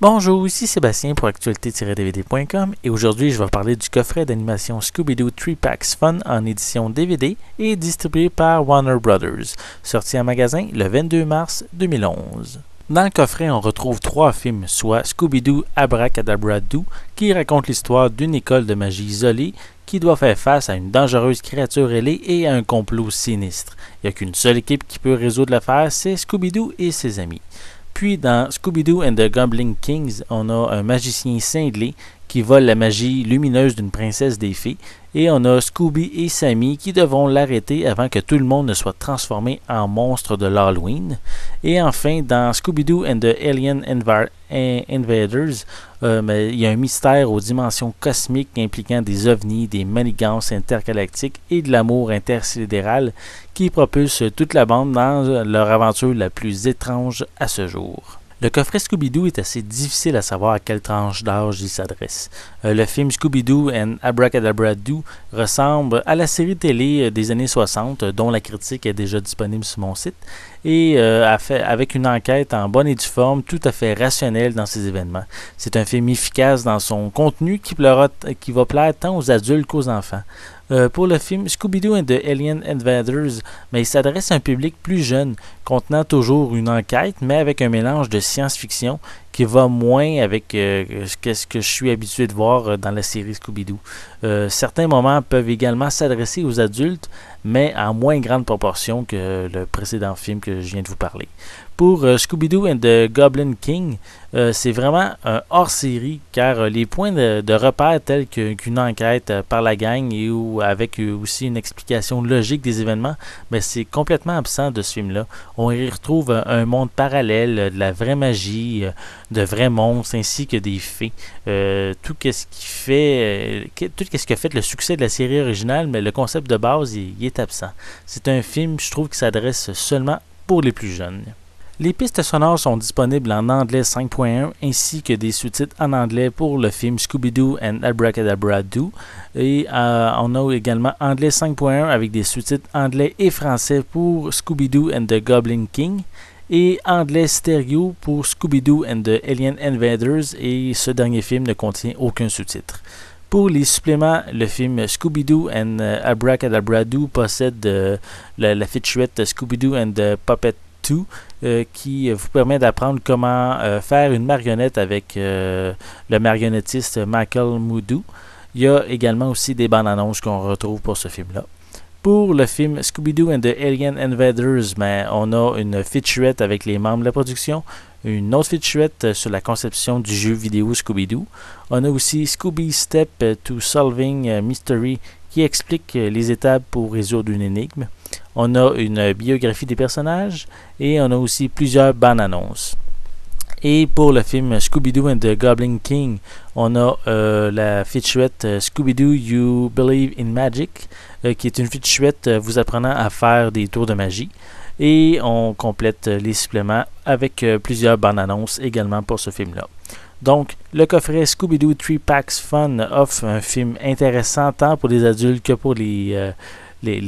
Bonjour, ici Sébastien pour actualité-dvd.com et aujourd'hui je vais parler du coffret d'animation Scooby-Doo 3 Packs Fun en édition DVD et distribué par Warner Brothers, sorti en magasin le 22 mars 2011. Dans le coffret, on retrouve 3 films, soit Scooby-Doo Abracadabra Doo, qui raconte l'histoire d'une école de magie isolée qui doit faire face à une dangereuse créature ailée et à un complot sinistre. Il n'y a qu'une seule équipe qui peut résoudre l'affaire, c'est Scooby-Doo et ses amis. Puis dans Scooby-Doo and the Goblin Kings, on a un magicien cinglé qui vole la magie lumineuse d'une princesse des fées, et on a Scooby et Sammy qui devront l'arrêter avant que tout le monde ne soit transformé en monstre de l'Halloween. Et enfin, dans Scooby-Doo and the Alien Invaders, il y a un mystère aux dimensions cosmiques impliquant des ovnis, des manigances intergalactiques et de l'amour intersidéral qui propulse toute la bande dans leur aventure la plus étrange à ce jour. Le coffret Scooby-Doo est assez difficile à savoir à quelle tranche d'âge il s'adresse. Le film Scooby-Doo and Abracadabra Doo ressemble à la série télé des années 60, dont la critique est déjà disponible sur mon site, et avec une enquête en bonne et due forme, tout à fait rationnelle dans ses événements. C'est un film efficace dans son contenu qui va plaire tant aux adultes qu'aux enfants. Pour le film Scooby-Doo and the Alien Invaders, il s'adresse à un public plus jeune, contenant toujours une enquête, mais avec un mélange de science-fiction qui va moins avec ce que je suis habitué de voir dans la série Scooby-Doo. Certains moments peuvent également s'adresser aux adultes, mais en moins grande proportion que le précédent film que je viens de vous parler. Pour Scooby-Doo and the Goblin King, c'est vraiment un hors-série, car les points de repère tels qu'une enquête par la gang ou avec aussi une explication logique des événements, c'est complètement absent de ce film-là. On y retrouve un monde parallèle, de la vraie magie, de vrais monstres ainsi que des fées. Tout ce qui a fait le succès de la série originale, mais le concept de base il est absent. C'est un film, je trouve, qui s'adresse seulement pour les plus jeunes. Les pistes sonores sont disponibles en anglais 5.1 ainsi que des sous-titres en anglais pour le film Scooby-Doo and Abracadabra Doo. Et on a également anglais 5.1 avec des sous-titres anglais et français pour Scooby-Doo and the Goblin King. Et anglais stéréo pour Scooby-Doo and the Alien Invaders, et ce dernier film ne contient aucun sous-titre. Pour les suppléments, le film Scooby-Doo and Abracadabra Doo possède la featurette Scooby-Doo and the Puppet 2 qui vous permet d'apprendre comment faire une marionnette avec le marionnettiste Michael Moodoo. Il y a également aussi des bandes annonces qu'on retrouve pour ce film-là. Pour le film Scooby-Doo and the Alien Invaders, on a une featurette avec les membres de la production, une autre featurette sur la conception du jeu vidéo Scooby-Doo. On a aussi Scooby Step to Solving Mystery qui explique les étapes pour résoudre une énigme. On a une biographie des personnages et on a aussi plusieurs bandes annonces. Et pour le film Scooby-Doo and the Goblin King, on a la featurette Scooby-Doo You Believe in Magic, qui est une featurette vous apprenant à faire des tours de magie. Et on complète les suppléments avec plusieurs bandes annonces également pour ce film-là. Donc, le coffret Scooby-Doo 3 Packs Fun offre un film intéressant tant pour les adultes que pour les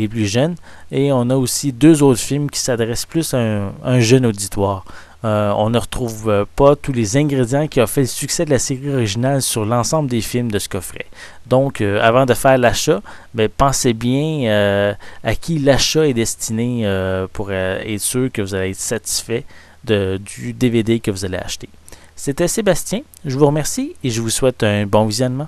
plus jeunes. Et on a aussi 2 autres films qui s'adressent plus à un jeune auditoire. On ne retrouve pas tous les ingrédients qui ont fait le succès de la série originale sur l'ensemble des films de ce coffret. Donc, avant de faire l'achat, pensez bien à qui l'achat est destiné pour être sûr que vous allez être satisfait du DVD que vous allez acheter. C'était Sébastien, je vous remercie et je vous souhaite un bon visionnement.